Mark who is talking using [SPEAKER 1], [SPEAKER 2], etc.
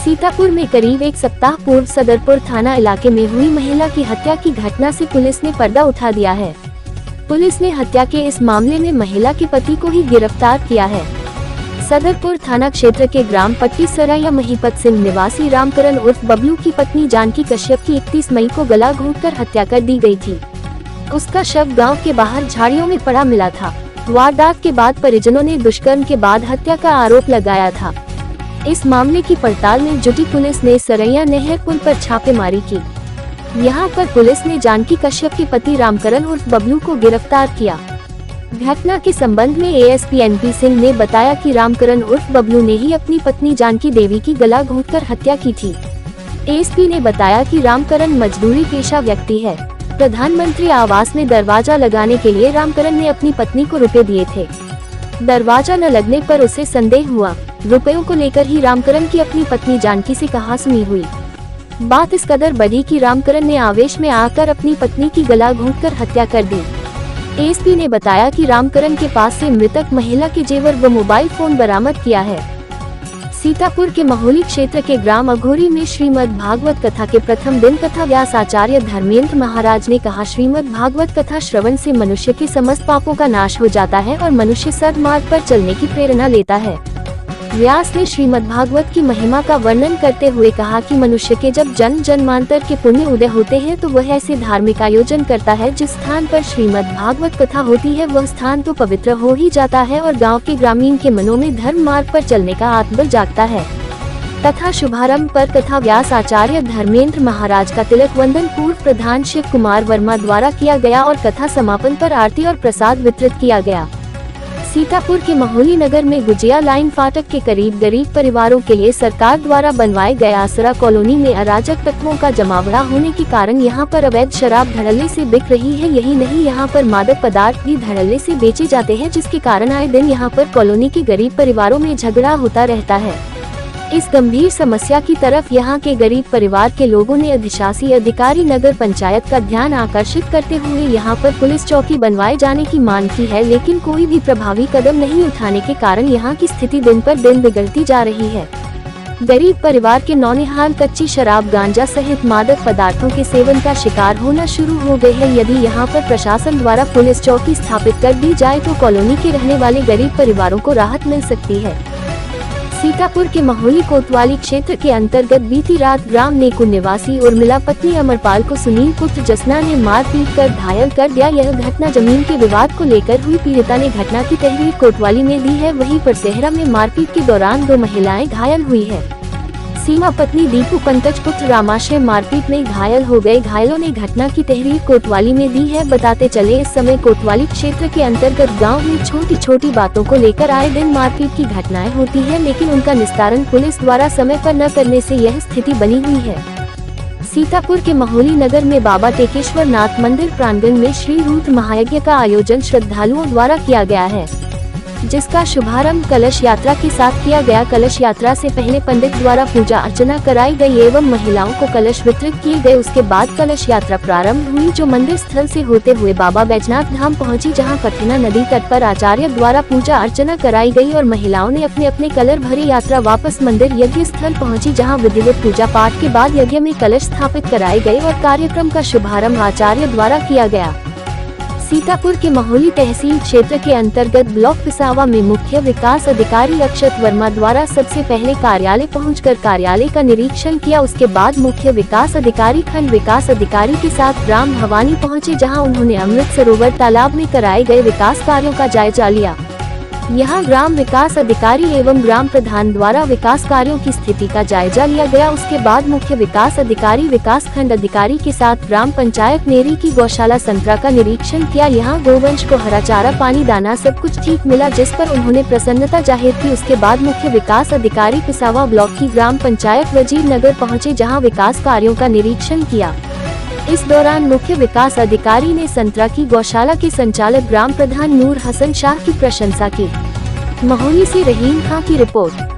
[SPEAKER 1] सीतापुर में करीब एक सप्ताह पूर्व सदरपुर थाना इलाके में हुई महिला की हत्या की घटना से पुलिस ने पर्दा उठा दिया है। पुलिस ने हत्या के इस मामले में महिला के पति को ही गिरफ्तार किया है। सदरपुर थाना क्षेत्र के ग्राम पट्टी सराया महिपत सिंह निवासी रामकरण उर्फ बबलू की पत्नी जानकी कश्यप की 31 मई को गला घोंटकर हत्या कर दी गई थी। उसका शव गांव के बाहर झाड़ियों में पड़ा मिला था। वारदात के बाद परिजनों ने दुष्कर्म के बाद हत्या का आरोप लगाया था। इस मामले की पड़ताल में जुटी पुलिस ने सरैया नहर पुल पर छापेमारी की। यहां पर पुलिस ने जानकी कश्यप के पति रामकरण उर्फ बबलू को गिरफ्तार किया। घटना के संबंध में एएसपी एनपी सिंह ने बताया कि रामकरण उर्फ बबलू ने ही अपनी पत्नी जानकी देवी की गला घोंटकर हत्या की थी। एएसपी ने बताया कि रामकरण मजदूरी पेशा व्यक्ति है। प्रधानमंत्री आवास में दरवाजा लगाने के लिए रामकरण ने अपनी पत्नी को रुपए दिए थे। दरवाजा न लगने पर उसे संदेह हुआ। रुपयों को लेकर ही रामकरण की अपनी पत्नी जानकी से कहासुनी हुई। बात इस कदर बढ़ी कि रामकरण ने आवेश में आकर अपनी पत्नी की गला घोंटकर हत्या कर दी। एएसपी ने बताया कि रामकरण के पास से मृतक महिला के जेवर व मोबाइल फोन बरामद किया है। सीतापुर के महोली क्षेत्र के ग्राम अघोरी में श्रीमद् भागवत कथा के प्रथम दिन कथा व्यास आचार्य धर्मेंद्र महाराज ने कहा, श्रीमद् भागवत कथा श्रवण से मनुष्य के समस्त पापों का नाश हो जाता है और मनुष्य सद्मार्ग पर चलने की प्रेरणा लेता है। व्यास ने श्रीमद् भागवत की महिमा का वर्णन करते हुए कहा कि मनुष्य के जब जन्म जन्मांतर के पुण्य उदय होते हैं तो वह ऐसे धार्मिक आयोजन करता है जिस स्थान पर श्रीमद् भागवत कथा होती है वह स्थान तो पवित्र हो ही जाता है और गांव के ग्रामीण के मनों में धर्म मार्ग पर चलने का आत्मबल जागता है। तथा शुभारंभ पर कथा व्यास आचार्य धर्मेंद्र महाराज का तिलक वंदन पूर्व प्रधान शिव कुमार वर्मा द्वारा किया गया और कथा समापन पर आरती और प्रसाद वितरित किया गया। सीतापुर के महोली नगर में गुजिया लाइन फाटक के करीब गरीब परिवारों के लिए सरकार द्वारा बनवाए गए आसरा कॉलोनी में अराजक तत्वों का जमावड़ा होने के कारण यहां पर अवैध शराब धड़ल्ले से बिक रही है। यही नहीं, यहां पर मादक पदार्थ भी धड़ल्ले से बेचे जाते हैं, जिसके कारण आए दिन यहां पर कॉलोनी के गरीब परिवारों में झगड़ा होता रहता है। इस गंभीर समस्या की तरफ यहां के गरीब परिवार के लोगों ने अधिशासी अधिकारी नगर पंचायत का ध्यान आकर्षित करते हुए यहां पर पुलिस चौकी बनवाए जाने की मांग की है, लेकिन कोई भी प्रभावी कदम नहीं उठाने के कारण यहां की स्थिति दिन पर दिन बिगड़ती जा रही है। गरीब परिवार के नौनिहाल कच्ची शराब, गांजा सहित मादक पदार्थों के सेवन का शिकार होना शुरू हो गए हैं। यदि यहां पर प्रशासन द्वारा पुलिस चौकी स्थापित कर दी जाए तो कॉलोनी के रहने वाले गरीब परिवारों को राहत मिल सकती है। सीतापुर के महोली कोतवाली क्षेत्र के अंतर्गत बीती रात ग्राम नेकू निवासी उर्मिला पत्नी अमरपाल को सुनील पुत्र जसना ने मार पीट कर घायल कर दिया। यह घटना जमीन के विवाद को लेकर हुई। पीड़िता ने घटना की तहरीर कोतवाली में दी है। वहीं परसेहरा में मारपीट के दौरान 2 महिलाएं घायल हुई है। सीमा पत्नी दीपू पंकज पुत्र रामाशय मारपीट में घायल हो गए। घायलों ने घटना की तहरीर कोतवाली में दी है। बताते चले, इस समय कोतवाली क्षेत्र के अंतर्गत गांव में छोटी छोटी बातों को लेकर आए दिन मारपीट की घटनाएं होती है, लेकिन उनका निस्तारण पुलिस द्वारा समय पर न करने से यह स्थिति बनी हुई है। सीतापुर के महोली नगर में बाबा टेकेश्वर नाथ मंदिर प्रांगण में श्री रूत महायज्ञ का आयोजन श्रद्धालुओं द्वारा किया गया है, जिसका शुभारंभ कलश यात्रा के साथ किया गया। कलश यात्रा से पहले पंडित द्वारा पूजा अर्चना कराई गई एवं महिलाओं को कलश वितरित किए गए। उसके बाद कलश यात्रा प्रारंभ हुई, जो मंदिर स्थल से होते हुए बाबा बैजनाथ धाम पहुंची, जहां कठिना नदी तट पर आचार्य द्वारा पूजा अर्चना कराई गई और महिलाओं ने अपने अपने कलर भरी यात्रा वापस मंदिर यज्ञ स्थल पहुंची, जहां विधिवत पूजा पाठ के बाद यज्ञ में कलश स्थापित कराए गए और कार्यक्रम का शुभारंभ आचार्य द्वारा किया गया। सीतापुर के महोली तहसील क्षेत्र के अंतर्गत ब्लॉक पिसावा में मुख्य विकास अधिकारी अक्षत वर्मा द्वारा सबसे पहले कार्यालय पहुंचकर कार्यालय का निरीक्षण किया। उसके बाद मुख्य विकास अधिकारी खंड विकास अधिकारी के साथ ग्राम भवानी पहुंचे, जहां उन्होंने अमृत सरोवर तालाब में कराए गए विकास कार्यों का जायजा लिया। यहां ग्राम विकास अधिकारी एवं ग्राम प्रधान द्वारा विकास कार्यों की स्थिति का जायजा लिया गया। उसके बाद मुख्य विकास अधिकारी विकास खंड अधिकारी के साथ ग्राम पंचायत नेरी की गौशाला संतरा का निरीक्षण किया। यहां गोवंश को हरा चारा, पानी, दाना सब कुछ ठीक मिला, जिस पर उन्होंने प्रसन्नता जाहिर की। उसके बाद मुख्य विकास अधिकारी पिसावा ब्लॉक की ग्राम पंचायत वजीर नगर पहुँचे, जहाँ विकास कार्यों का निरीक्षण किया। इस दौरान मुख्य विकास अधिकारी ने संतरा की गौशाला के संचालक ग्राम प्रधान नूर हसन शाह की प्रशंसा की। महोली से रहीम खां की रिपोर्ट।